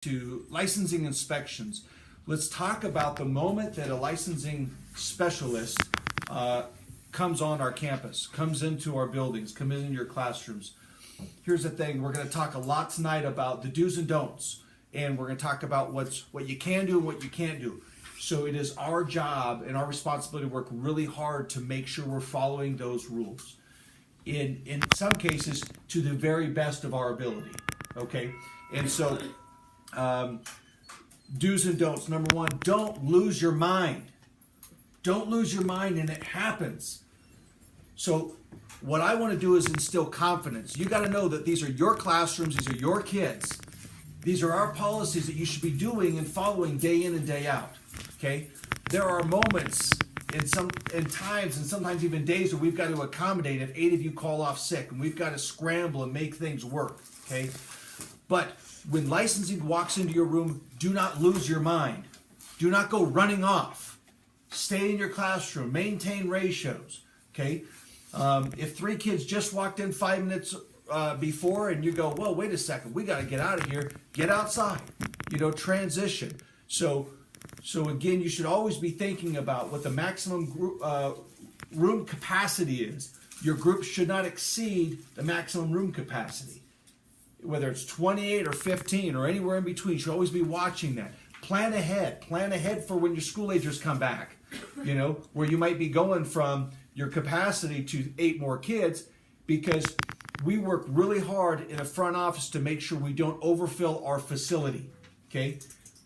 to licensing inspections. Let's talk about the moment that a licensing specialist comes on our campus, comes into our buildings, comes into your classrooms. Here's the thing, we're going to talk a lot tonight about the do's and don'ts, and we're going to talk about what you can do and what you can't do. So it is our job and our responsibility to work really hard to make sure we're following those rules. In some cases, to the very best of our ability, okay? And so, do's and don'ts. Number one, don't lose your mind. Don't lose your mind, and it happens. So what I want to do is instill confidence. You got to know that these are your classrooms, these are your kids. These are our policies that you should be doing and following day in and day out, okay? There are moments and times and sometimes even days where we've got to accommodate if 8 of you call off sick, and we've got to scramble and make things work, okay? But when licensing walks into your room, do not lose your mind. Do not go running off. Stay in your classroom. Maintain ratios, okay? If 3 kids just walked in 5 minutes before and you go, well, wait a second, we got to get out of here, get outside, transition. So again, you should always be thinking about what the maximum room capacity is. Your group should not exceed the maximum room capacity. Whether it's 28 or 15 or anywhere in between, you should always be watching that. Plan ahead. Plan ahead for when your school agers come back, where you might be going from your capacity to 8 more kids, because we work really hard in a front office to make sure we don't overfill our facility, okay?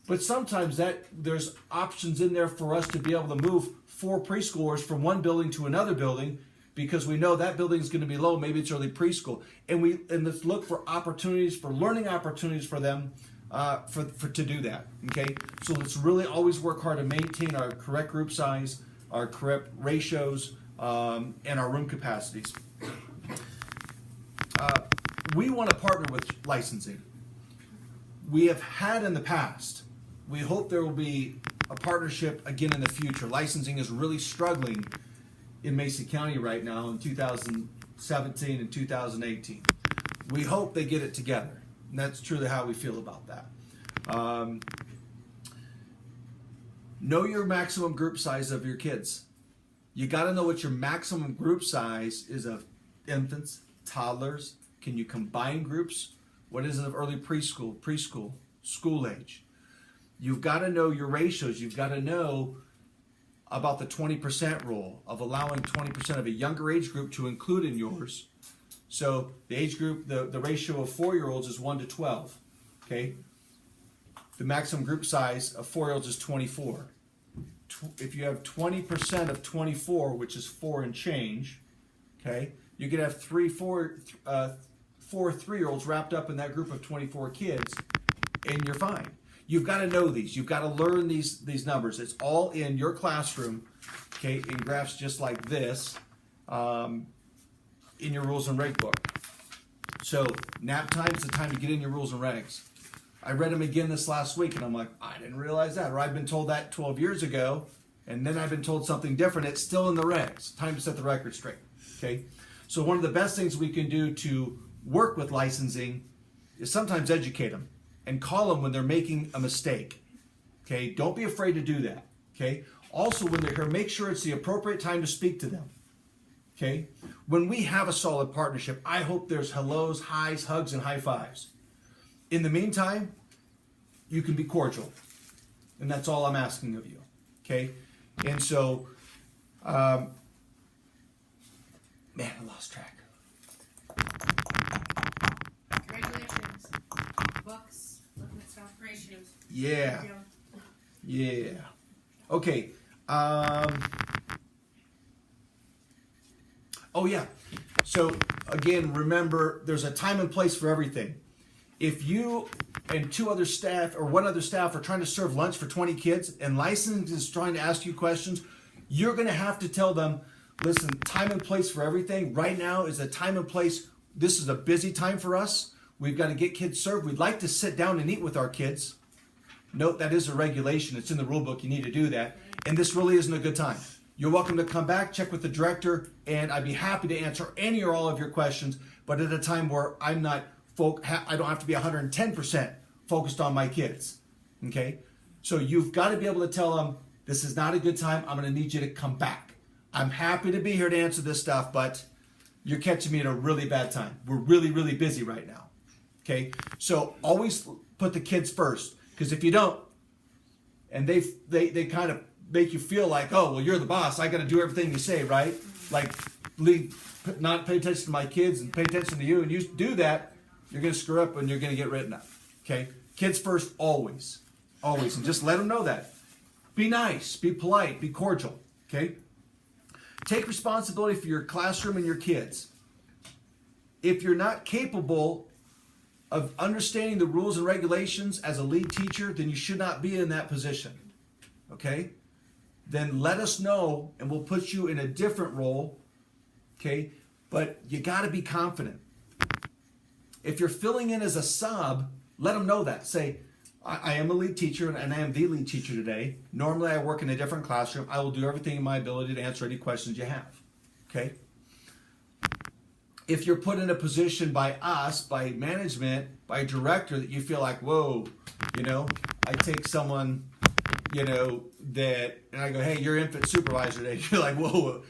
But sometimes there's options in there for us to be able to move 4 preschoolers from one building to another building, because we know that building is going to be low. Maybe it's early preschool, and let's look for opportunities, for learning opportunities for them, to do that. Okay, so let's really always work hard to maintain our correct group size, our correct ratios, and our room capacities. We want to partner with licensing. We have had in the past. We hope there will be a partnership again in the future. Licensing is really struggling in Mason County right now in 2017 and 2018. We hope they get it together. And that's truly how we feel about that. Know your maximum group size of your kids. You got to know what your maximum group size is of infants, toddlers. Can you combine groups? What is it of early preschool, school age? You've got to know your ratios. You've got to know about the 20% rule of allowing 20% of a younger age group to include in yours. So the age group, the ratio of 4-year-olds is 1 to 12, okay? The maximum group size of 4-year-olds is 24. If you have 20% of 24, which is 4 and change, okay, you could have 4 3-year-olds wrapped up in that group of 24 kids, and you're fine. You've got to know these. You've got to learn these numbers. It's all in your classroom, okay, in graphs just like this, in your rules and reg book. So nap time is the time to get in your rules and regs. I read them again this last week, and I'm like, I didn't realize that. Or I've been told that 12 years ago, and then I've been told something different. It's still in the regs. Time to set the record straight, okay? So one of the best things we can do to work with licensing is sometimes educate them and call them when they're making a mistake, okay? Don't be afraid to do that, okay? Also, when they're here, make sure it's the appropriate time to speak to them, okay? When we have a solid partnership, I hope there's hellos, highs, hugs, and high fives. In the meantime, you can be cordial, and that's all I'm asking of you, okay? And so, man, I lost track. Regulations, books, looking at stuff, ratios. Yeah. Yeah. Okay. Oh, yeah. So, again, remember, there's a time and place for everything. If you and 2 other staff or 1 other staff are trying to serve lunch for 20 kids and licensing is trying to ask you questions, you're going to have to tell them, listen, time and place for everything. Right now is a time and place. This is a busy time for us. We've got to get kids served. We'd like to sit down and eat with our kids. Note that is a regulation. It's in the rule book. You need to do that. And this really isn't a good time. You're welcome to come back, check with the director, and I'd be happy to answer any or all of your questions, but at a time where I don't have to be 110% focused on my kids. Okay? So you've got to be able to tell them, this is not a good time. I'm going to need you to come back. I'm happy to be here to answer this stuff, but you're catching me at a really bad time. We're really, really busy right now. Okay? So always put the kids first, because if you don't, and they kind of make you feel like, oh, well, you're the boss. I got to do everything you say, right? Like, not pay attention to my kids and pay attention to you, and you do that, you're going to screw up and you're going to get written up. Okay? Kids first, always. Always. And just let them know that. Be nice. Be polite. Be cordial. Okay? Take responsibility for your classroom and your kids. If you're not capable of understanding the rules and regulations as a lead teacher, then you should not be in that position. Okay? Then let us know and we'll put you in a different role. Okay? But you got to be confident. If you're filling in as a sub, let them know that. Say, I am a lead teacher and I am the lead teacher today. Normally I work in a different classroom. I will do everything in my ability to answer any questions you have. Okay? If you're put in a position by us, by management, by a director that you feel like, whoa, I take someone, that, and I go, hey, you're infant supervisor today. You're like, whoa,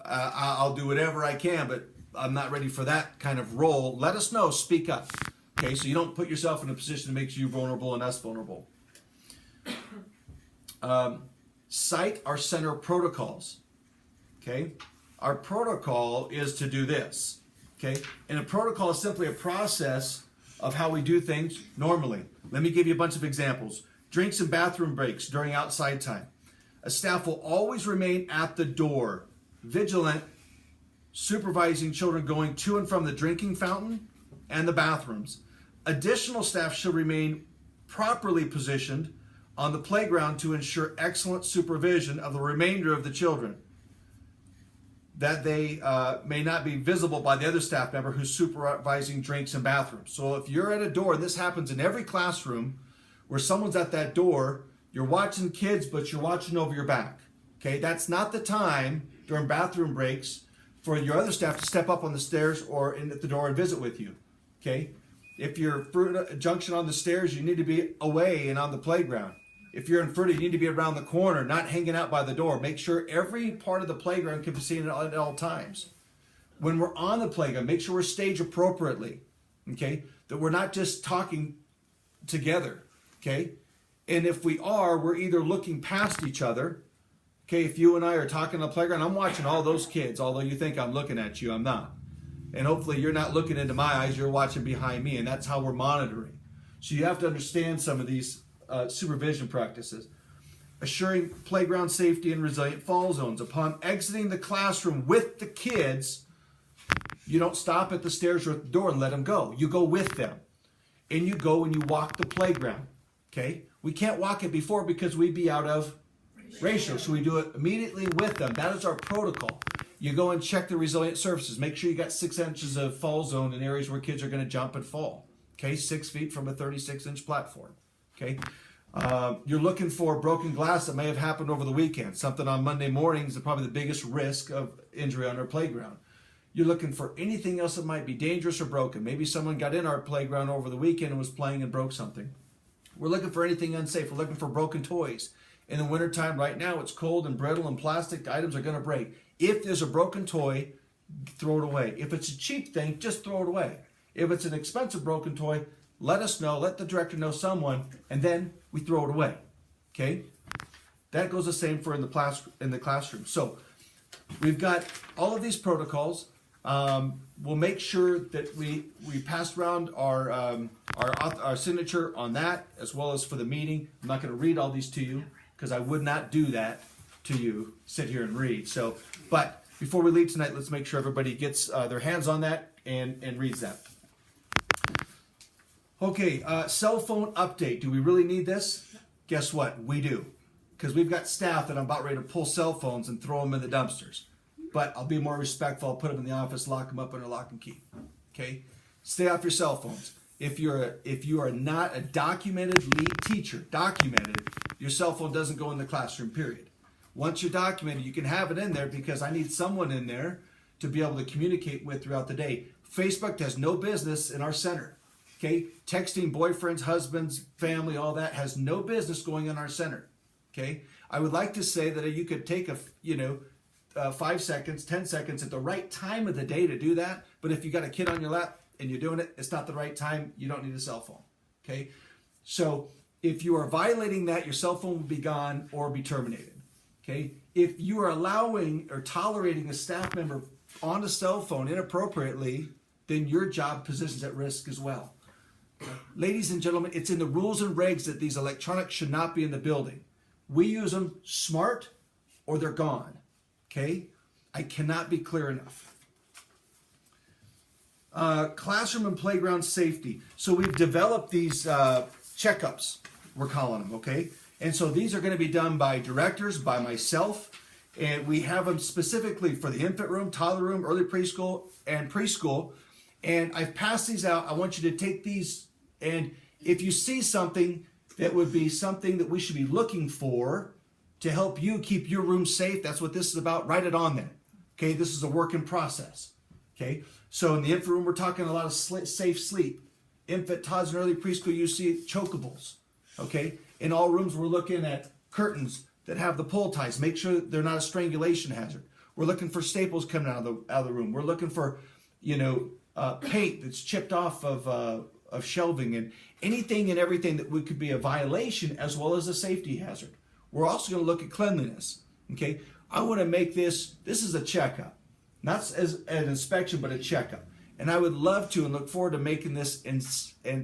I'll do whatever I can, but I'm not ready for that kind of role. Let us know. Speak up. Okay, so you don't put yourself in a position that makes you vulnerable and us vulnerable. Cite our center protocols. Okay, our protocol is to do this. Okay, and a protocol is simply a process of how we do things normally. Let me give you a bunch of examples. Drinks and bathroom breaks during outside time. A staff will always remain at the door, vigilant, supervising children going to and from the drinking fountain and the bathrooms. Additional staff should remain properly positioned on the playground to ensure excellent supervision of the remainder of the children, that they may not be visible by the other staff member who's supervising drinks and bathrooms. So if you're at a door, and this happens in every classroom where someone's at that door, you're watching kids, but you're watching over your back. Okay, that's not the time during bathroom breaks for your other staff to step up on the stairs or in at the door and visit with you. Okay, if you're Fruita Junction on the stairs, you need to be away and on the playground. If you're in Fruita, you need to be around the corner, not hanging out by the door. Make sure every part of the playground can be seen at all times. When we're on the playground, make sure we're staged appropriately. Okay, that we're not just talking together. Okay, and if we are, we're either looking past each other. Okay, if you and I are talking on the playground, I'm watching all those kids, although you think I'm looking at you, I'm not. And hopefully you're not looking into my eyes, you're watching behind me, and that's how we're monitoring. So you have to understand some of these supervision practices. Assuring playground safety and resilient fall zones. Upon exiting the classroom with the kids, you don't stop at the stairs or at the door and let them go. You go with them. And you go and you walk the playground. Okay? We can't walk it before because we'd be out of ratio. So we do it immediately with them. That is our protocol. You go and check the resilient surfaces. Make sure you got 6 inches of fall zone in areas where kids are going to jump and fall. Okay? 6 feet from a 36-inch platform. Okay? You're looking for broken glass that may have happened over the weekend. Something on Monday mornings is probably the biggest risk of injury on our playground. You're looking for anything else that might be dangerous or broken. Maybe someone got in our playground over the weekend and was playing and broke something. We're looking for anything unsafe. We're looking for broken toys. In the wintertime right now, it's cold and brittle and plastic items are going to break. If there's a broken toy, throw it away. If it's a cheap thing, just throw it away. If it's an expensive broken toy, let us know, let the director know someone, and then we throw it away. Okay? That goes the same for in the classroom. So we've got all of these protocols. We'll make sure that we pass around our signature on that, as well as for the meeting. I'm not going to read all these to you because I would not do that to you, sit here and read. So, but before we leave tonight, let's make sure everybody gets their hands on that and reads that. Okay, cell phone update. Do we really need this? Guess what? We do. Because we've got staff that I'm about ready to pull cell phones and throw them in the dumpsters. But I'll be more respectful. I'll put them in the office, lock them up under lock and key. Okay? Stay off your cell phones. If you are not a documented lead teacher, your cell phone doesn't go in the classroom, period. Once you're documented, you can have it in there because I need someone in there to be able to communicate with throughout the day. Facebook has no business in our center. Okay, texting boyfriends, husbands, family, all that has no business going in our center. Okay, I would like to say that you could take 5 seconds, 10 seconds at the right time of the day to do that. But if you got a kid on your lap and you're doing it, it's not the right time. You don't need a cell phone. Okay, so if you are violating that, your cell phone will be gone or be terminated. Okay, if you are allowing or tolerating a staff member on a cell phone inappropriately, then your job position's at risk as well. Ladies and gentlemen, it's in the rules and regs that these electronics should not be in the building. We use them smart or they're gone. Okay? I cannot be clear enough. Classroom and playground safety. So we've developed these checkups, we're calling them, okay? And so these are going to be done by directors, by myself, and we have them specifically for the infant room, toddler room, early preschool, and preschool. And I've passed these out. I want you to take these, and if you see something that would be something that we should be looking for to help you keep your room safe, that's what this is about, write it on there. Okay, this is a work in process. Okay, so in the infant room, we're talking a lot of safe sleep. Infant, toddlers, and early preschool, you see chokables. Okay, in all rooms, we're looking at curtains that have the pull ties. Make sure that they're not a strangulation hazard. We're looking for staples coming out of the room. We're looking for, paint that's chipped off of shelving and anything and everything that could be a violation as well as a safety hazard. We're also going to look at cleanliness. Okay, I want to make this is a checkup, not as an inspection, but a checkup. And I would love to and look forward to making this and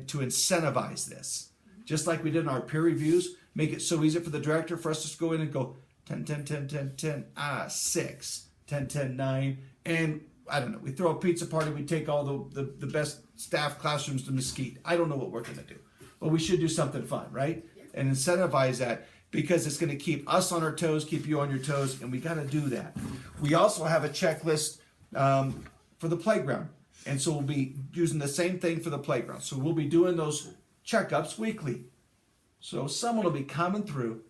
to incentivize this, just like we did in our peer reviews. Make it so easy for the director for us to go in and go 10, 10, 10, 10, 10, 6, 10, 10, 9, and I don't know. We throw a pizza party. We take all the best staff classrooms to Mesquite. I don't know what we're going to do, but we should do something fun, right? And incentivize that because it's going to keep us on our toes, keep you on your toes, and we got to do that. We also have a checklist for the playground, and so we'll be using the same thing for the playground. So we'll be doing those checkups weekly. So someone will be coming through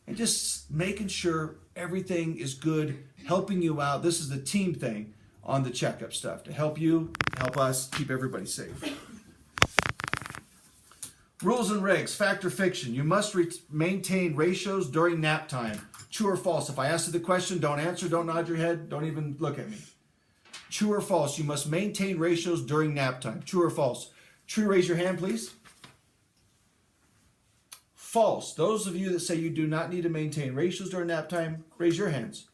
and just making sure everything is good, helping you out. This is the team thing on the checkup stuff to help you, help us, keep everybody safe. Rules and regs, fact or fiction. You must maintain ratios during nap time. True or false? If I ask you the question, don't answer, don't nod your head, don't even look at me. True or false? You must maintain ratios during nap time. True or false? True, raise your hand, please. False. Those of you that say you do not need to maintain ratios during nap time, raise your hands.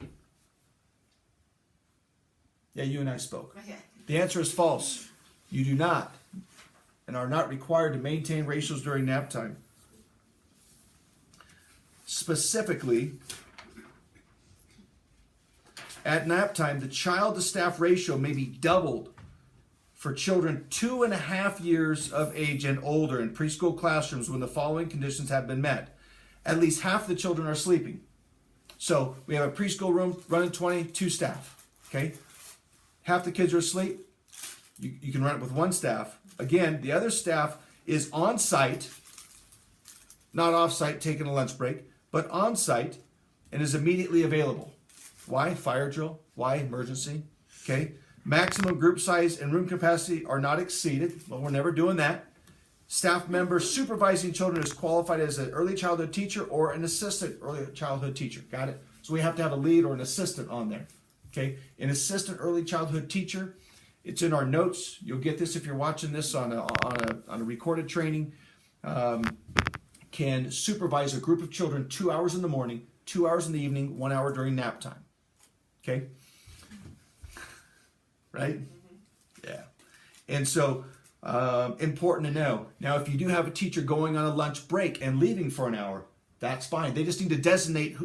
Yeah, you and I spoke. Okay. The answer is false. You do not and are not required to maintain ratios during nap time. Specifically, at nap time, the child to staff ratio may be doubled for children 2.5 years of age and older in preschool classrooms when the following conditions have been met. At least half the children are sleeping. So we have a preschool room running 22 staff. Okay, half the kids are asleep. You can run it with one staff. Again, the other staff is on site, not off site taking a lunch break, but on site and is immediately available. Why? Fire drill. Why? Emergency. Okay. Maximum group size and room capacity are not exceeded. Well, we're never doing that. Staff member supervising children is qualified as an early childhood teacher or an assistant early childhood teacher. Got it? So we have to have a lead or an assistant on there. Okay. An assistant early childhood teacher. It's in our notes. You'll get this if you're watching this on a recorded training. Can supervise a group of children 2 hours in the morning, 2 hours in the evening, 1 hour during nap time. Okay. Right? Yeah. And so, important to know. Now, if you do have a teacher going on a lunch break and leaving for an hour, that's fine. They just need to designate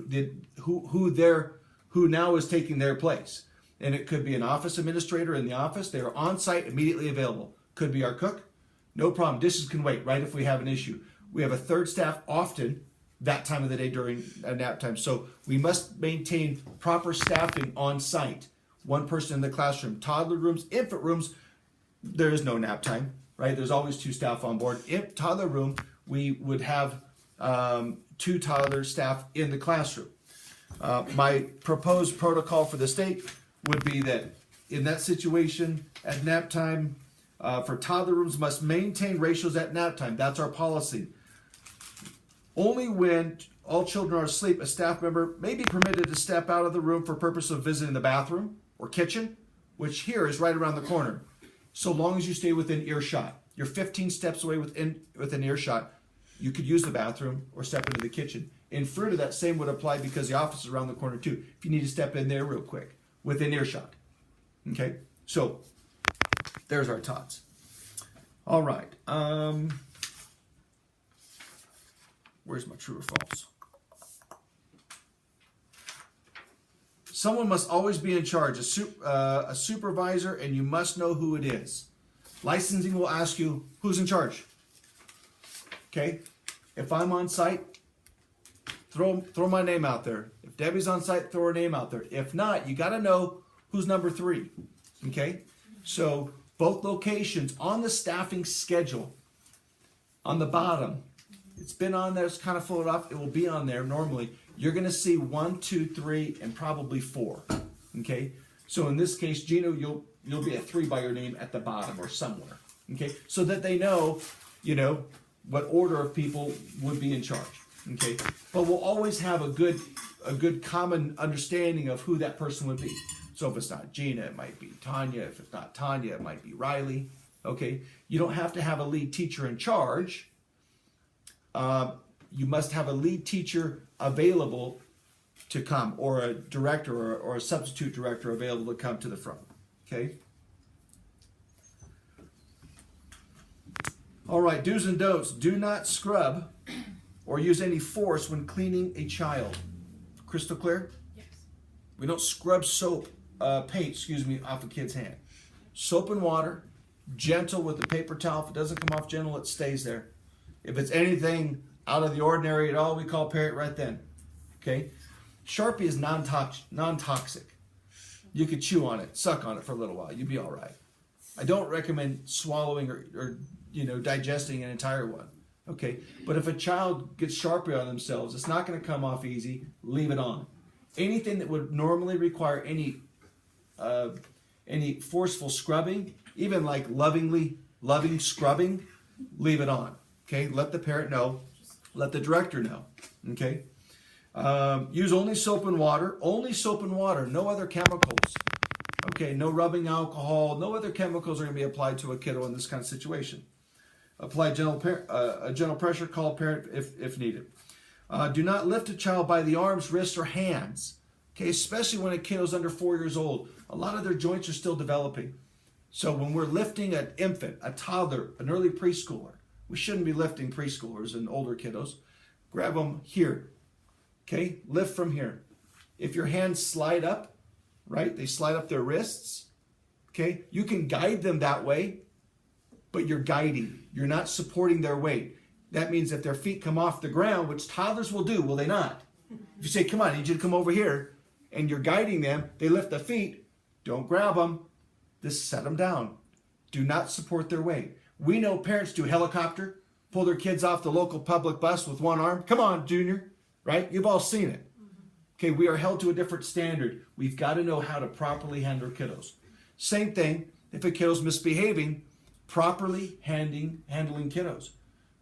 who now is taking their place. And it could be an office administrator in the office. They are on site, immediately available. Could be our cook. No problem. Dishes can wait, right, if we have an issue. We have a third staff often that time of the day during nap time. So we must maintain proper staffing on site. One person in the classroom. Toddler rooms, infant rooms, there is no nap time, right? There's always 2 staff on board. In toddler room, we would have 2 toddler staff in the classroom. My proposed protocol for the state would be that in that situation at nap time, For toddler rooms must maintain ratios at nap time. That's our policy. Only when all children are asleep, a staff member may be permitted to step out of the room for purpose of visiting the bathroom or kitchen, which here is right around the corner. So long as you stay within earshot. You're 15 steps away within earshot. You could use the bathroom or step into the kitchen. In Fruita, that same would apply because the office is around the corner too. If you need to step in there real quick, within earshot. Okay, so there's our tots. All right. Where's my true or false? Someone must always be in charge, a supervisor, and you must know who it is. Licensing will ask you, who's in charge? Okay, if I'm on site, throw my name out there. If Debbie's on site, throw her name out there. If not, you got to know who's number 3. Okay, so both locations on the staffing schedule, on the bottom, it's been on there, it's kind of folded off. It will be on there normally. You're going to see 1, 2, 3, and probably 4. Okay, so in this case, Gino, you'll be a 3 by your name at the bottom or somewhere. Okay, so that they know, what order of people would be in charge. Okay, but we'll always have a good common understanding of who that person would be. So if it's not Gina, it might be Tanya. If it's not Tanya, it might be Riley. Okay, you don't have to have a lead teacher in charge. You must have a lead teacher available to come, or a director or a substitute director available to come to the front. Okay. All right, do's and don'ts. Do not scrub or use any force when cleaning a child. Crystal clear? Yes. We don't scrub paint, off a kid's hand. Soap and water, gentle with the paper towel. If it doesn't come off gentle, it stays there. If it's anything out of the ordinary at all, we call parent right then. Okay? Sharpie is non-toxic. You could chew on it, suck on it for a little while. You'd be all right. I don't recommend swallowing or digesting an entire one. Okay? But if a child gets Sharpie on themselves, it's not going to come off easy. Leave it on. Anything that would normally require any forceful scrubbing, even like loving scrubbing, leave it on. Okay? Let the parent know. Let the director know. Okay? Use only soap and water. Only soap and water. No other chemicals. Okay? No rubbing alcohol. No other chemicals are going to be applied to a kiddo in this kind of situation. Apply gentle pressure. Call a parent if needed. Do not lift a child by the arms, wrists, or hands. Okay? Especially when a kiddo is under 4 years old. A lot of their joints are still developing. So when we're lifting an infant, a toddler, an early preschooler, we shouldn't be lifting preschoolers and older kiddos. Grab them here. Okay? Lift from here. If your hands slide up, right? They slide up their wrists. Okay? You can guide them that way, but you're guiding. You're not supporting their weight. That means if their feet come off the ground, which toddlers will do, will they not? If you say, come on, I need you to come over here, and you're guiding them, they lift the feet, don't grab them. Just set them down. Do not support their weight. We know parents do helicopter, pull their kids off the local public bus with one arm. Come on, Junior, right? You've all seen it. Okay, we are held to a different standard. We've got to know how to properly handle kiddos. Same thing, if a kiddo's misbehaving, properly handling kiddos,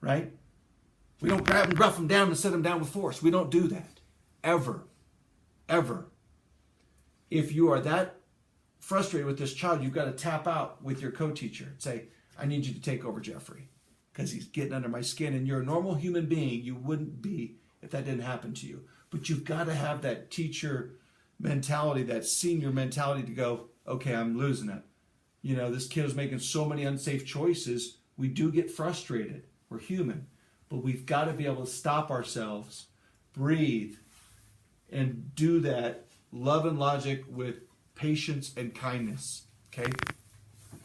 right? We don't grab and rough them down and set them down with force. We don't do that. Ever. Ever. If you are that frustrated with this child, you've got to tap out with your co-teacher and say, I need you to take over Jeffrey because he's getting under my skin, and you're a normal human being. You wouldn't be if that didn't happen to you. But you've got to have that teacher mentality, that senior mentality to go, okay, I'm losing it. This kid is making so many unsafe choices. We do get frustrated. We're human. But we've got to be able to stop ourselves, breathe, and do that love and logic with patience and kindness. Okay?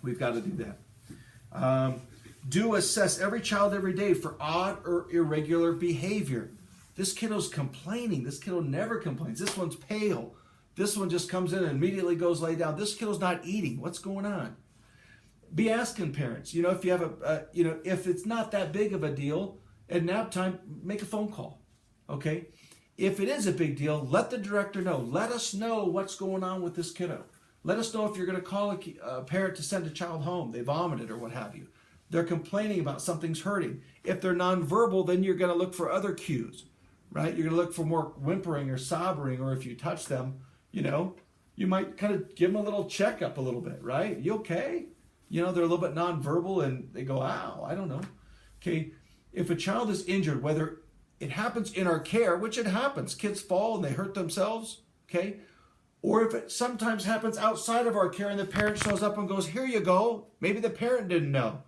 We've got to do that. Do assess every child every day for odd or irregular behavior. This kiddo's complaining. This kiddo never complains. This one's pale. This one just comes in and immediately goes lay down. This kiddo's not eating. What's going on? Be asking parents. If you have if it's not that big of a deal, at nap time, make a phone call. Okay? If it is a big deal, let the director know. Let us know what's going on with this kiddo. Let us know if you're going to call a parent to send a child home. They vomited or what have you. They're complaining about something's hurting. If they're nonverbal, then you're going to look for other cues, right? You're going to look for more whimpering or sobbing, or if you touch them, you might kind of give them a little checkup a little bit, right? You okay? They're a little bit nonverbal and they go, ow, I don't know. Okay, if a child is injured, whether it happens in our care, which it happens, kids fall and they hurt themselves, okay? Or if it sometimes happens outside of our care and the parent shows up and goes, here you go. Maybe the parent didn't know.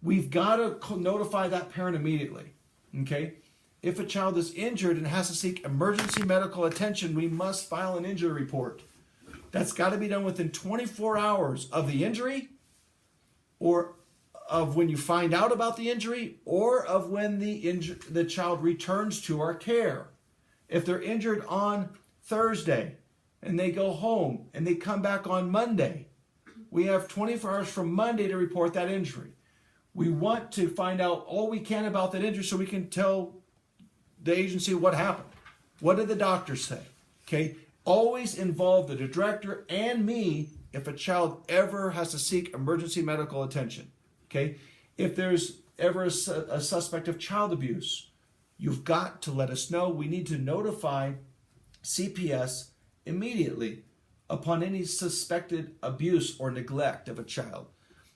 We've got to notify that parent immediately, okay? If a child is injured and has to seek emergency medical attention, we must file an injury report. That's got to be done within 24 hours of the injury, or of when you find out about the injury, or of when the child returns to our care. If they're injured on Thursday and they go home and they come back on Monday, we have 24 hours from Monday to report that injury. We want to find out all we can about that injury so we can tell the agency what happened. What did the doctor say? Okay, always involve the director and me if a child ever has to seek emergency medical attention. Okay, if there's ever a suspect of child abuse, you've got to let us know. We need to notify CPS immediately upon any suspected abuse or neglect of a child.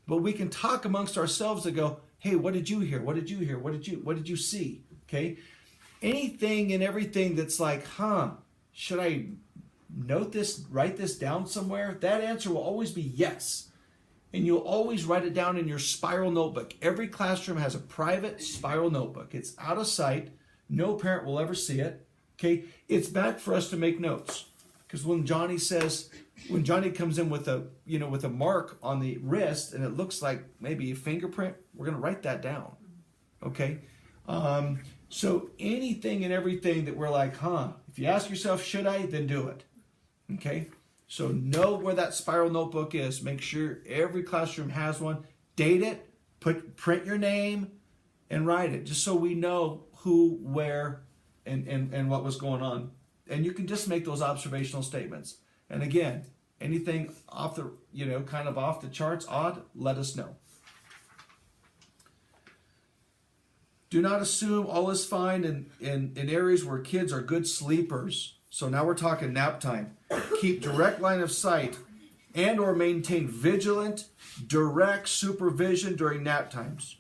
But we can talk amongst ourselves and go, hey, what did you hear? What did you hear? What did you see? Okay, anything and everything that's like, should I note this, write this down somewhere? That answer will always be yes. And you'll always write it down in your spiral notebook. Every classroom has a private spiral notebook. It's out of sight. No parent will ever see it. Okay, it's back for us to make notes. Because when Johnny comes in with a mark on the wrist and it looks like maybe a fingerprint, we're going to write that down. Okay, so anything and everything that we're like, if you ask yourself, should I, then do it. Okay. So know where that spiral notebook is. Make sure every classroom has one. Date it, print your name, and write it, just so we know who, where, and what was going on. And you can just make those observational statements. And again, anything off the, kind of off the charts, odd, let us know. Do not assume all is fine in areas where kids are good sleepers. So now we're talking nap time. Keep direct line of sight and or maintain vigilant, direct supervision during nap times.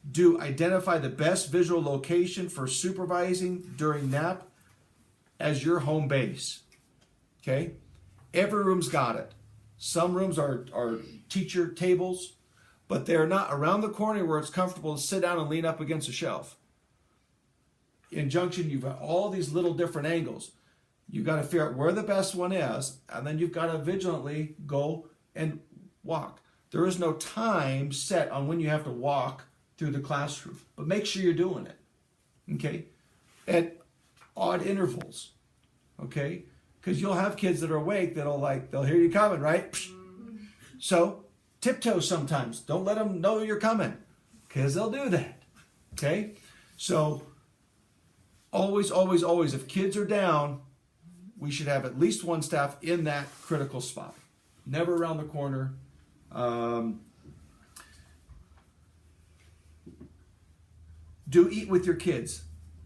Do identify the best visual location for supervising during nap as your home base. Okay? Every room's got it. Some rooms are teacher tables, but they're not around the corner where it's comfortable to sit down and lean up against a shelf. In Junction, you've got all these little different angles. You've got to figure out where the best one is, and then you've got to vigilantly go and walk. There is no time set on when you have to walk through the classroom, but make sure you're doing it, okay? At odd intervals, okay? Because you'll have kids that are awake they'll hear you coming, right? So tiptoe sometimes. Don't let them know you're coming, because they'll do that, okay? So always, always, always, if kids are down, we should have at least one staff in that critical spot. Never around the corner. Do eat with your kids.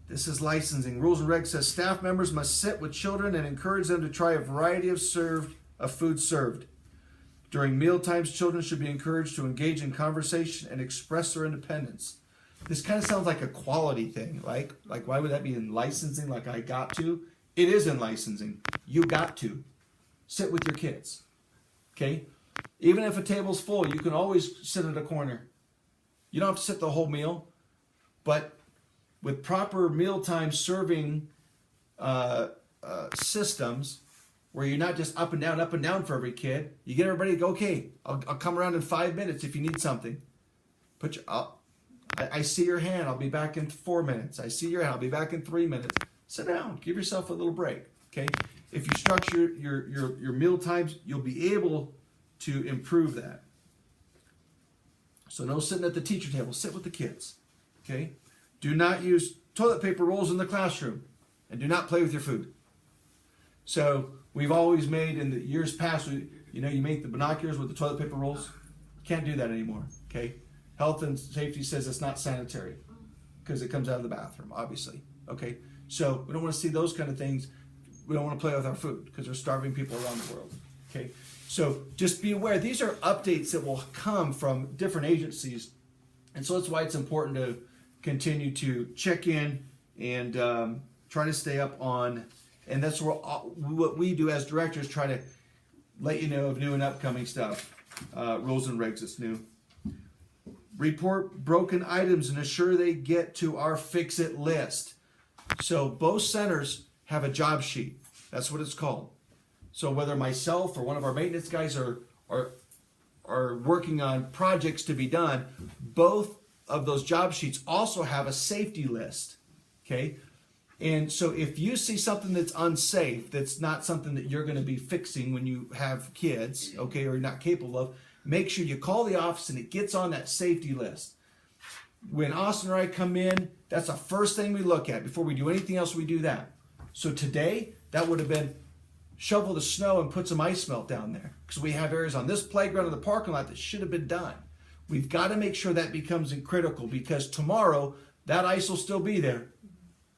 This is licensing. Rules and regs says staff members must sit with children and encourage them to try a variety of food served. During meal times, children should be encouraged to engage in conversation and express their independence. This kind of sounds like a quality thing. Like why would that be in licensing? Like I got to? It is in licensing. You got to sit with your kids. Okay? Even if a table's full, you can always sit at a corner. You don't have to sit the whole meal, but with proper mealtime serving systems, where you're not just up and down for every kid, you get everybody to go, okay, I'll come around in 5 minutes if you need something. I see your hand, I'll be back in 4 minutes. I see your hand, I'll be back in 3 minutes. Sit down, give yourself a little break, okay? If you structure your meal times, you'll be able to improve that. So no sitting at the teacher table, sit with the kids, okay? Do not use toilet paper rolls in the classroom, and do not play with your food. So We've always made, in the years past, you make the binoculars with the toilet paper rolls. Can't do that anymore, okay? Health and safety says it's not sanitary because it comes out of the bathroom, obviously, okay? So we don't want to see those kind of things. We don't want to play with our food because they're starving people around the world, okay? So just be aware. These are updates that will come from different agencies. And so that's why it's important to continue to check in and try to stay up on, and that's what we do as directors, try to let you know of new and upcoming stuff, rules and regs that's new. Report broken items and assure they get to our fix-it list. So both centers have a job sheet. That's what it's called. So whether myself or one of our maintenance guys are working on projects to be done, both of those job sheets also have a safety list, okay? And so if you see something that's unsafe, that's not something that you're going to be fixing when you have kids, okay, or you're not capable of, make sure you call the office and it gets on that safety list. When Austin or I come in, that's the first thing we look at. Before we do anything else, we do that. So today, that would have been shovel the snow and put some ice melt down there, because we have areas on this playground in the parking lot that should have been done. We've got to make sure that becomes critical, because tomorrow that ice will still be there.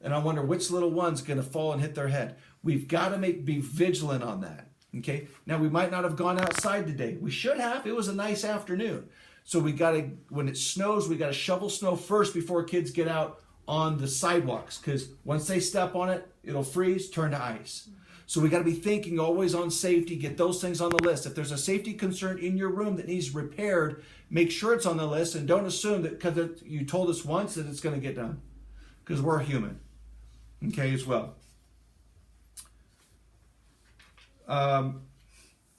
And I wonder which little one's going to fall and hit their head. We've got to be vigilant on that. Okay. Now we might not have gone outside today. We should have. It was a nice afternoon. So we got to, when it snows, we got to shovel snow first before kids get out on the sidewalks, because once they step on it, it'll freeze, turn to ice. So we got to be thinking always on safety, get those things on the list. If there's a safety concern in your room that needs repaired, make sure it's on the list, and don't assume that because you told us once that it's going to get done, because we're human, okay, as well.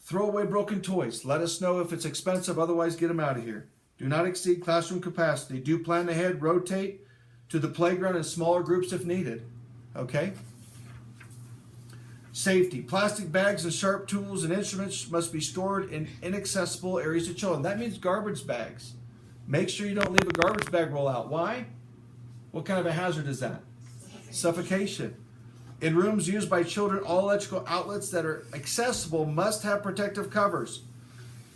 Throw away broken toys. Let us know if it's expensive, otherwise get them out of here. Do not exceed classroom capacity. Do plan ahead, rotate to the playground in smaller groups if needed, okay? Safety. Plastic bags and sharp tools and instruments must be stored in inaccessible areas to children. That means garbage bags. Make sure you don't leave a garbage bag roll out. Why? What kind of a hazard is that? Suffocation. In rooms used by children, all electrical outlets that are accessible must have protective covers.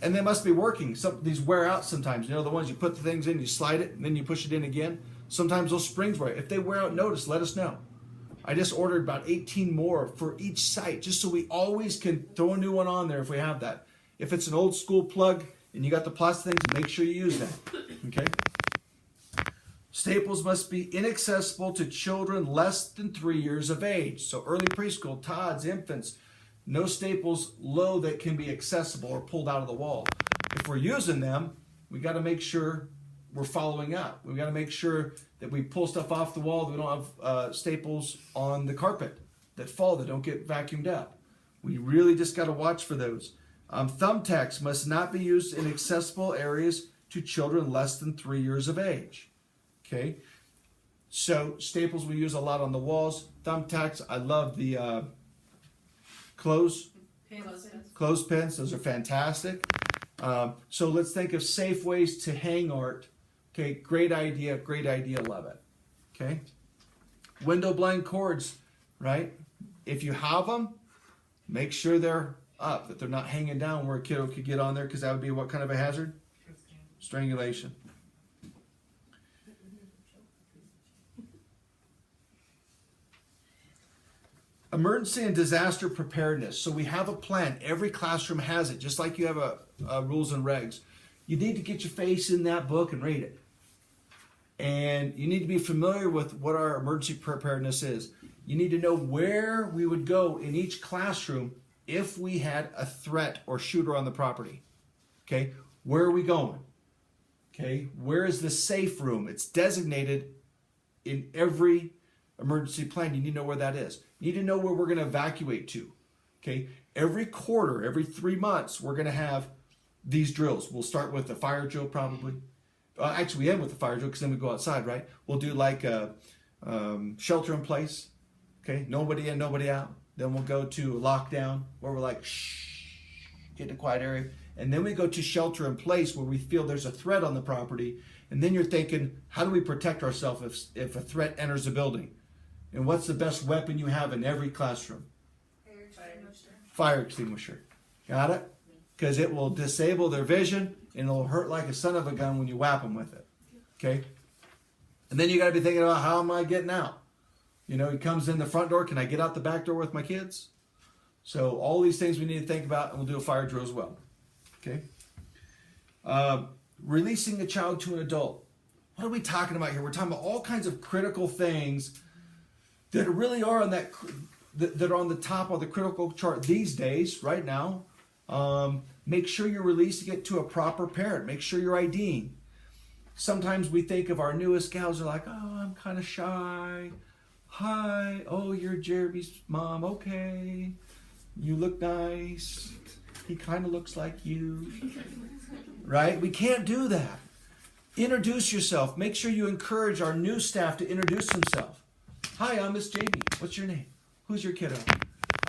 And they must be working. These wear out sometimes. You know, the ones you put the things in, you slide it, and then you push it in again. Sometimes those springs wear out. If they wear out, notice, let us know. I just ordered about 18 more for each site, just so we always can throw a new one on there if we have that. If it's an old school plug and you got the plastic things, make sure you use that, okay? Staples must be inaccessible to children less than 3 years of age. So early preschool, tots, infants, no staples low that can be accessible or pulled out of the wall. If we're using them, we got to make sure we're following up. We've got to make sure that we pull stuff off the wall, that we don't have staples on the carpet that fall, that don't get vacuumed up. We really just got to watch for those. Thumbtacks must not be used in accessible areas to children less than 3 years of age. Okay, so staples we use a lot on the walls. Thumbtacks, I love the clothespins. Those are fantastic. So let's think of safe ways to hang art. Okay, great idea, love it. Okay, window blind cords, right? If you have them, make sure they're up, that they're not hanging down where a kiddo could get on there, because that would be what kind of a hazard? Strangulation. Emergency and disaster preparedness. So we have a plan. Every classroom has it, just like you have a rules and regs. You need to get your face in that book and read it. And you need to be familiar with what our emergency preparedness is. You need to know where we would go in each classroom if we had a threat or shooter on the property. Okay, where are we going? Okay, where is the safe room? It's designated in every emergency plan. You need to know where that is. You need to know where we're going to evacuate to. Okay, every quarter, every 3 months, we're going to have these drills. We'll start with the fire drill probably. Actually, we end with the fire drill because then we go outside, right? We'll do like a shelter in place. Okay, nobody in, nobody out. Then we'll go to lockdown where we're like, shh, get in a quiet area. And then we go to shelter in place where we feel there's a threat on the property. And then you're thinking, how do we protect ourselves if a threat enters the building? And what's the best weapon you have in every classroom? fire extinguisher. Got it? Because it will disable their vision and it'll hurt like a son of a gun when you whap them with it. Okay? And then you got to be thinking about, how am I getting out? You know, he comes in the front door. Can I get out the back door with my kids? So all these things we need to think about, and we'll do a fire drill as well. Okay? Releasing a child to an adult. What are we talking about here? We're talking about all kinds of critical things that really are on that are on the top of the critical chart these days, right now. Make sure you're releasing it to a proper parent. Make sure you're IDing. Sometimes we think of our newest gals are like, oh, I'm kind of shy. Hi, oh, you're Jeremy's mom. Okay, you look nice. He kind of looks like you. Right? We can't do that. Introduce yourself. Make sure you encourage our new staff to introduce themselves. Hi, I'm Miss Jamie. What's your name? Who's your kiddo?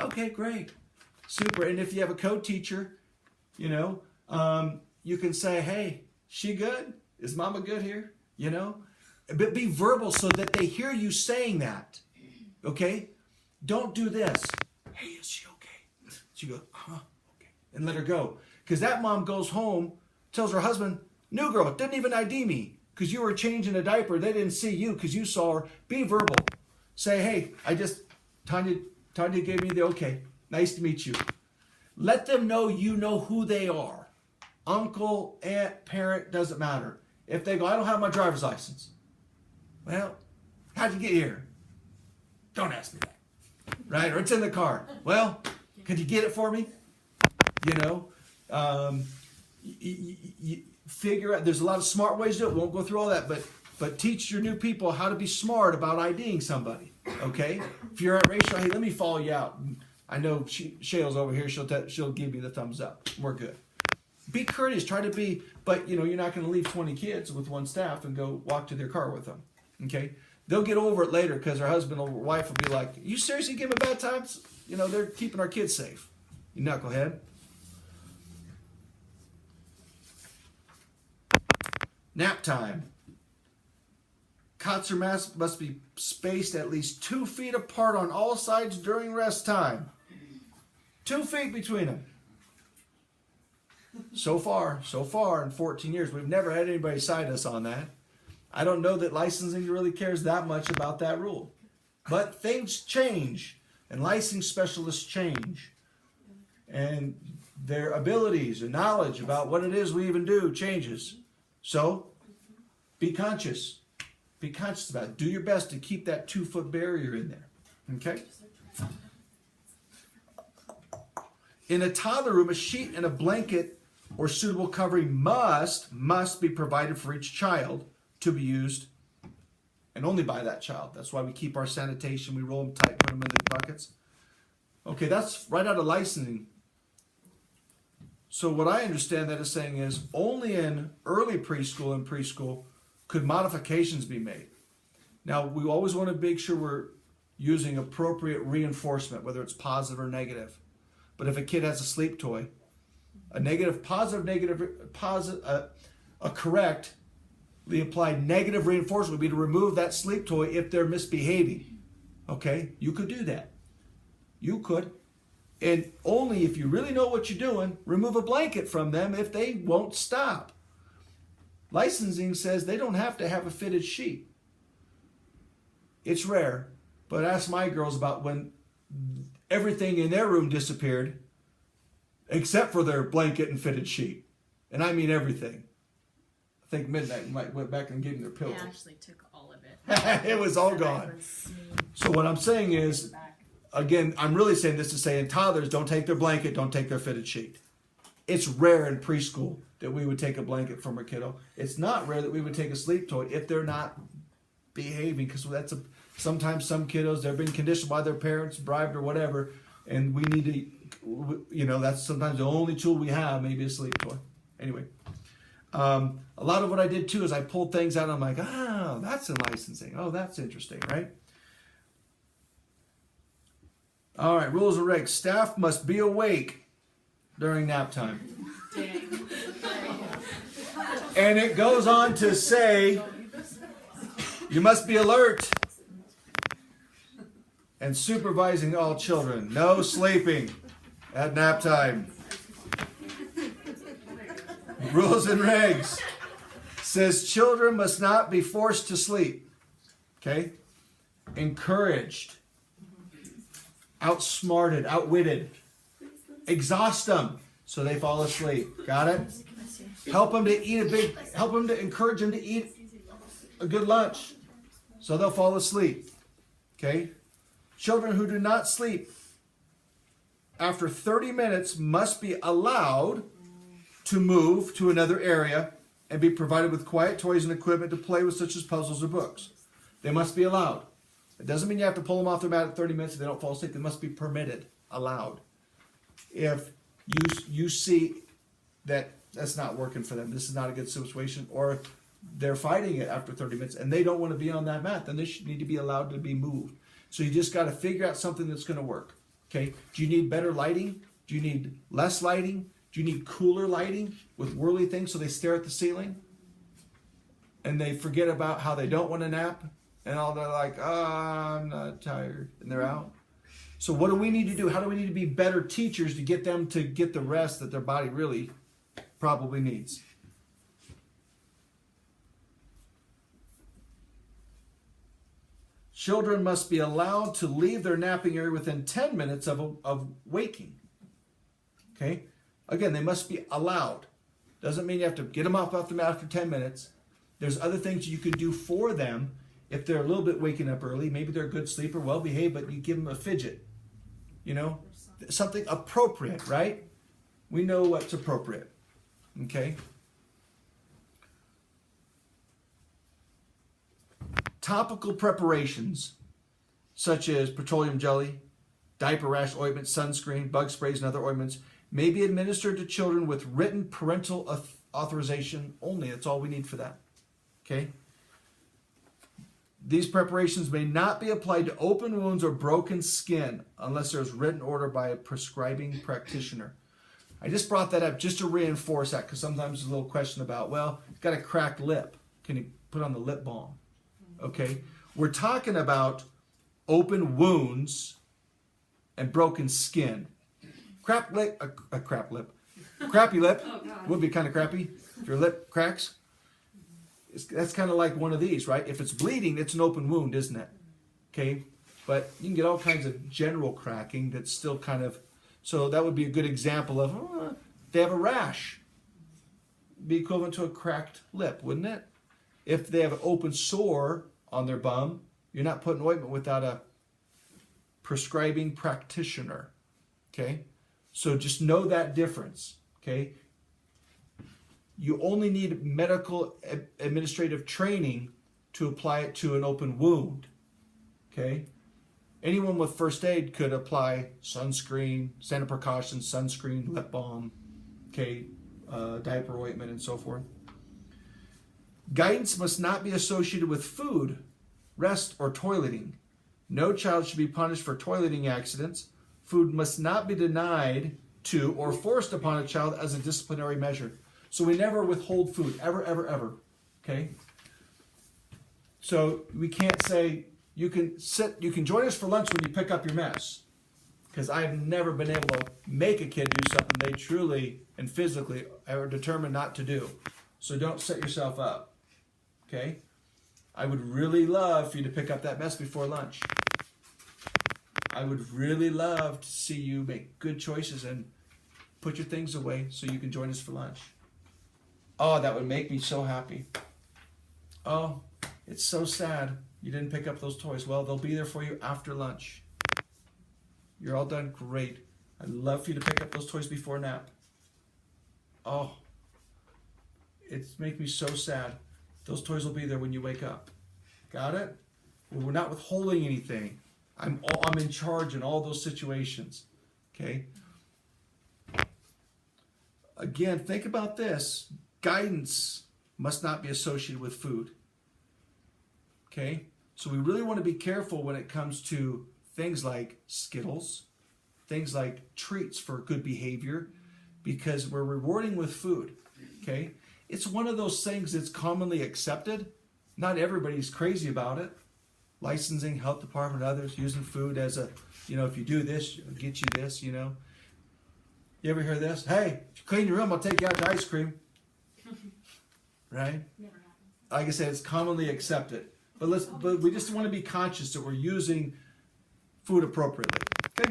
Okay, great. Super. And if you have a co-teacher, you know, you can say, hey, she good? Is mama good here? You know? But be verbal so that they hear you saying that. Okay? Don't do this. Hey, is she okay? She goes, okay. And let her go. Because that mom goes home, tells her husband, new girl, didn't even ID me. Because you were changing a diaper. They didn't see you because you saw her. Be verbal. Say, hey, Tanya gave me the okay. Nice to meet you. Let them know you know who they are. Uncle, aunt, parent, doesn't matter. If they go, I don't have my driver's license. Well, how'd you get here? Don't ask me that. Right? Or it's in the car. Well, could you get it for me? You know, you figure out, there's a lot of smart ways to do it. We won't go through all that, but teach your new people how to be smart about IDing somebody. Okay? If you're at Rachel, hey, let me follow you out. I know Shayle's over here. She'll give me the thumbs up. We're good. Be courteous. Try to be, but you know, you're not going to leave 20 kids with one staff and go walk to their car with them. Okay? They'll get over it later because their husband or wife will be like, you seriously give them bad times? You know, they're keeping our kids safe. You knucklehead. Nap time. Cots or mats must be spaced at least 2 feet apart on all sides during rest time. 2 feet between them. So far in 14 years, we've never had anybody cite us on that. I don't know that licensing really cares that much about that rule. But things change, and licensing specialists change. And their abilities and knowledge about what it is we even do changes. So, be conscious. Be conscious about it. Do your best to keep that 2-foot barrier in there. Okay? In a toddler room, a sheet and a blanket or suitable covering must be provided for each child to be used, and only by that child. That's why we keep our sanitation. We roll them tight, put them in the buckets. Okay, that's right out of licensing. So what I understand that is saying is only in early preschool and preschool could modifications be made. Now, we always want to make sure we're using appropriate reinforcement, whether it's positive or negative. But if a kid has a sleep toy, a correctly applied negative reinforcement would be to remove that sleep toy if they're misbehaving. Okay? You could do that. You could. And only if you really know what you're doing, remove a blanket from them if they won't stop. Licensing says they don't have to have a fitted sheet. It's rare, but ask my girls about when everything in their room disappeared except for their blanket and fitted sheet. And I mean everything. I think midnight went back and gave them their pillows. I actually took all of it. It was all gone. So what I'm saying is, again, I'm really saying this to say in toddlers, don't take their blanket, don't take their fitted sheet. It's rare in preschool that we would take a blanket from a kiddo. It's not rare that we would take a sleep toy if they're not behaving, because sometimes some kiddos, they've been conditioned by their parents, bribed or whatever, and we need to, you know, that's sometimes the only tool we have, maybe a sleep toy. Anyway, a lot of what I did too is I pulled things out and I'm like, oh, that's in licensing. Oh, that's interesting, right? All right, rules and regs. Staff must be awake during nap time. And it goes on to say, you must be alert and supervising all children. No sleeping. at nap time. Rules and regs. Says children must not be forced to sleep. Okay? Encouraged. Outsmarted, outwitted. Exhaust them so they fall asleep. Got it? Help them to encourage them to eat a good lunch so they'll fall asleep. Okay? Children who do not sleep after 30 minutes must be allowed to move to another area and be provided with quiet toys and equipment to play with, such as puzzles or books. They must be allowed. It doesn't mean you have to pull them off their mat at 30 minutes if they don't fall asleep. They must be permitted, allowed. If you see that that's not working for them, this is not a good situation, or they're fighting it after 30 minutes and they don't want to be on that mat, then they should need to be allowed to be moved. So you just got to figure out something that's going to work. Okay? Do you need better lighting? Do you need less lighting? Do you need cooler lighting with whirly things so they stare at the ceiling? And they forget about how they don't want to nap? And all they're like, oh, I'm not tired. And they're out. So what do we need to do? How do we need to be better teachers to get them to get the rest that their body really probably needs? Children must be allowed to leave their napping area within 10 minutes of waking. Okay? Again, they must be allowed. Doesn't mean you have to get them off the mat after 10 minutes. There's other things you could do for them if they're a little bit waking up early. Maybe they're a good sleeper, well behaved, but you give them a fidget. You know? Something appropriate, right? We know what's appropriate. Okay? Topical preparations, such as petroleum jelly, diaper rash ointment, sunscreen, bug sprays, and other ointments, may be administered to children with written parental authorization only. That's all we need for that. Okay? These preparations may not be applied to open wounds or broken skin unless there's written order by a prescribing practitioner. I just brought that up just to reinforce that, because sometimes there's a little question about, well, you've got a cracked lip. Can you put on the lip balm? Okay? We're talking about open wounds and broken skin. Crappy lip would be kind of crappy if your lip cracks. That's kind of like one of these, right? If it's bleeding, it's an open wound, isn't it? Okay, but you can get all kinds of general cracking that's still kind of, so that would be a good example of, they have a rash. Be equivalent to a cracked lip, wouldn't it? If they have an open sore on their bum, you're not putting ointment without a prescribing practitioner. Okay? So just know that difference. Okay? You only need medical administrative training to apply it to an open wound. Okay? Anyone with first aid could apply sunscreen, standard precautions, sunscreen, lip balm, okay, diaper ointment, and so forth. Guidance must not be associated with food, rest, or toileting. No child should be punished for toileting accidents. Food must not be denied to or forced upon a child as a disciplinary measure. So we never withhold food, ever, ever, ever. Okay? So we can't say, you can join us for lunch when you pick up your mess. Because I've never been able to make a kid do something they truly and physically are determined not to do. So don't set yourself up. Okay? I would really love for you to pick up that mess before lunch. I would really love to see you make good choices and put your things away so you can join us for lunch. Oh, that would make me so happy. Oh, it's so sad you didn't pick up those toys. Well, they'll be there for you after lunch. You're all done great. I'd love for you to pick up those toys before nap. Oh, it's making me so sad. Those toys will be there when you wake up. Got it? Well, we're not withholding anything. I'm in charge in all those situations. Okay? Again, think about this. Guidance must not be associated with food. Okay? So we really want to be careful when it comes to things like Skittles, things like treats for good behavior, because we're rewarding with food. Okay? It's one of those things that's commonly accepted. Not everybody's crazy about it. Licensing, health department, others using food as a, if you do this, I'll get you this, You ever hear this? Hey, if you clean your room, I'll take you out to ice cream. Right? Never happened. Like I said, it's commonly accepted. But we just want to be conscious that we're using food appropriately. Okay?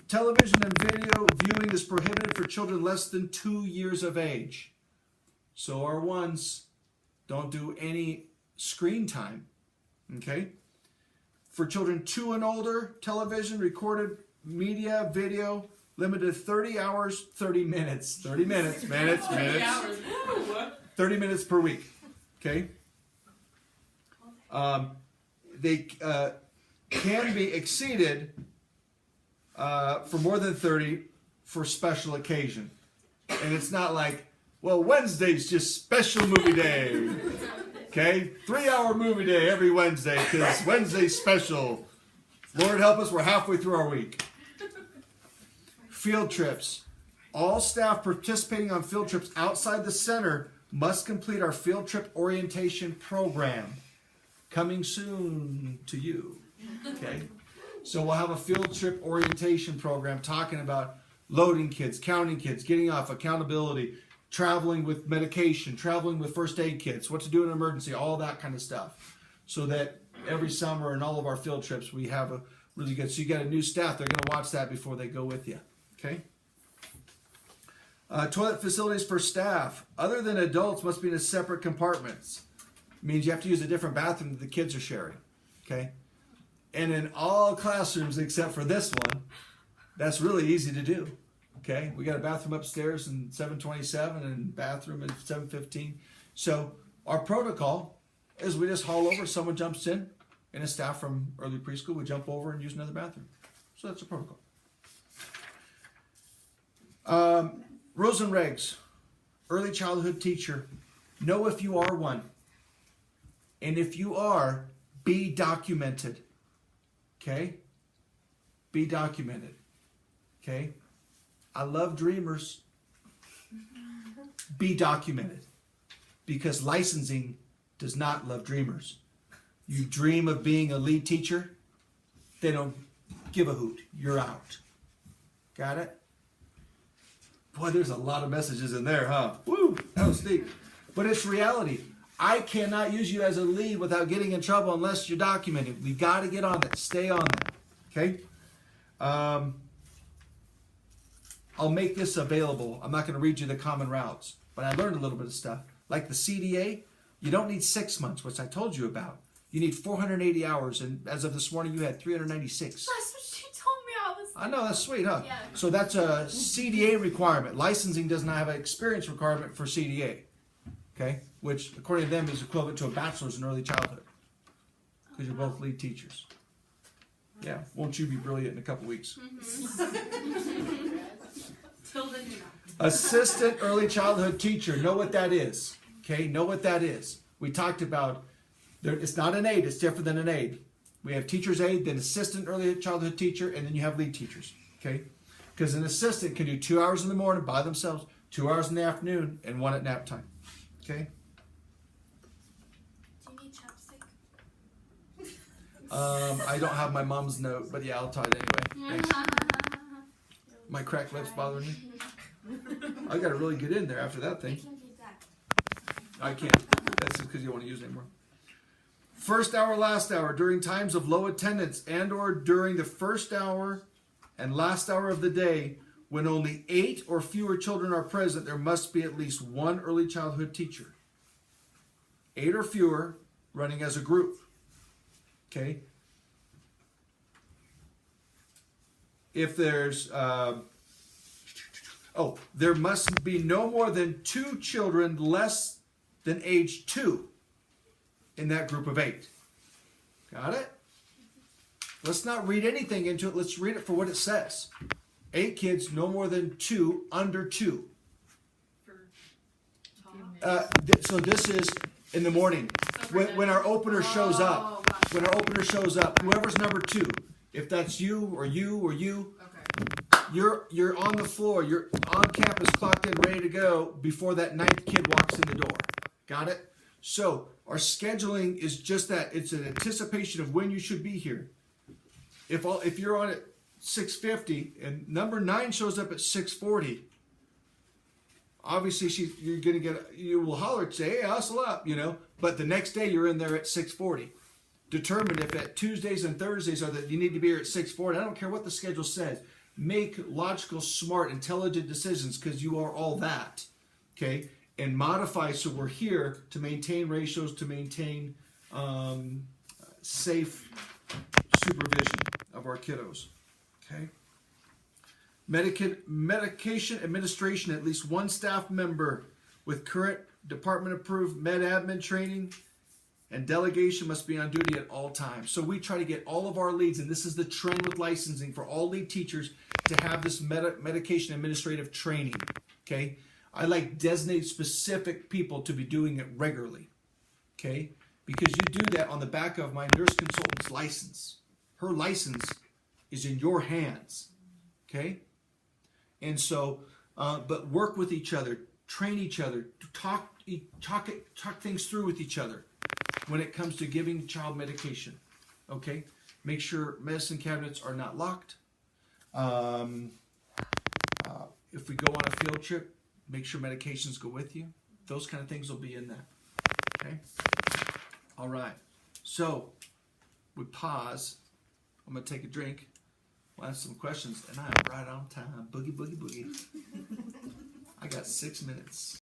Television and video viewing is prohibited for children less than 2 years of age. So our ones don't do any screen time. Okay? For children 2 and older, television, recorded media, video, limited to 30 hours, 30 minutes. 30 minutes, minutes. 30 minutes per week. Okay? They can be exceeded for more than 30 for special occasion. And it's not like, well, Wednesday's just special movie day. Okay? 3-hour movie day every Wednesday because Wednesday's special. Lord help us, we're halfway through our week. Field trips. All staff participating on field trips outside the center must complete our field trip orientation program. Coming soon to you. Okay? So we'll have a field trip orientation program talking about loading kids, counting kids, getting off, accountability, traveling with medication, traveling with first aid kits, what to do in an emergency, all that kind of stuff. So that every summer in all of our field trips we have a really good, so you got a new staff, they're going to watch that before they go with you. Okay? Toilet facilities for staff, other than adults, must be in separate compartments. Means you have to use a different bathroom that the kids are sharing. Okay? And in all classrooms except for this one, that's really easy to do. Okay? We got a bathroom upstairs in 727 and bathroom in 715. So our protocol is we just haul over, someone jumps in, and a staff from early preschool would jump over and use another bathroom. So that's a protocol. Rules and regs. Early childhood teacher. Know if you are one. And if you are, be documented. Okay? Be documented. Okay? I love dreamers. Be documented. Because licensing does not love dreamers. You dream of being a lead teacher, they don't give a hoot. You're out. Got it? Boy, there's a lot of messages in there, huh? Woo! That was deep. But it's reality. I cannot use you as a lead without getting in trouble unless you're documented. We got to get on that. Stay on that. Okay? I'll make this available. I'm not going to read you the common routes, but I learned a little bit of stuff. Like the CDA, you don't need 6 months, which I told you about. You need 480 hours, and as of this morning, you had 396. That's what she told me all this. I know, that's sweet, huh? Yeah. So that's a CDA requirement. Licensing does not have an experience requirement for CDA, okay? Which, according to them, is equivalent to a bachelor's in early childhood. Because you're both lead teachers. Yeah, won't you be brilliant in a couple weeks? Till then, you're not. Assistant early childhood teacher, know what that is, okay? Know what that is. We talked about, it's not an aide, it's different than an aide. We have teacher's aide, then assistant early childhood teacher, and then you have lead teachers, okay? Because an assistant can do 2 hours in the morning by themselves, 2 hours in the afternoon, and 1 at nap time, okay? Do you need chapstick? I don't have my mom's note, but yeah, I'll tell it anyway. Thanks. My cracked lips bothering me. I gotta really get in there after that thing. I can't. That's just because you don't want to use it anymore. First hour, last hour, during times of low attendance and or during the first hour and last hour of the day, when only 8 or fewer children are present, there must be at least 1 early childhood teacher. 8 or fewer running as a group. Okay? If there's... there must be no more than 2 children less than age 2 in that group of 8. Got it? Let's not read anything into it. Let's read it for what it says. 8 kids, no more than 2, under 2. So this is in the morning. When our opener shows up. When our opener shows up, whoever's number 2, if that's you or you or you, you're on the floor, you're on campus, clocked in, ready to go before that 9th kid walks in the door. Got it? So our scheduling is just that. It's an anticipation of when you should be here. If you're on at 6:50 and number 9 shows up at 6:40. Obviously, you will holler and say, "Hey, hustle up," But the next day you're in there at 6:40. Determine if at Tuesdays and Thursdays are that you need to be here at 6:40. I don't care what the schedule says. Make logical, smart, intelligent decisions because you are all that. Okay, and modify so we're here to maintain ratios, to maintain safe supervision of our kiddos. Okay. Medication administration, at least one staff member with current department approved med admin training and delegation must be on duty at all times. So we try to get all of our leads, and this is the trend with licensing for all lead teachers, to have this medication administrative training. Okay. I like designated specific people to be doing it regularly. Okay. Because you do that on the back of my nurse consultant's license. Her license is in your hands. Okay. And so, but work with each other, train each other, talk things through with each other when it comes to giving child medication. Okay, make sure medicine cabinets are not locked. If we go on a field trip, make sure medications go with you. Those kind of things will be in that. Okay. All right. So we pause. I'm gonna take a drink. We'll ask some questions, and I'm right on time. Boogie, boogie, boogie. I got 6 minutes.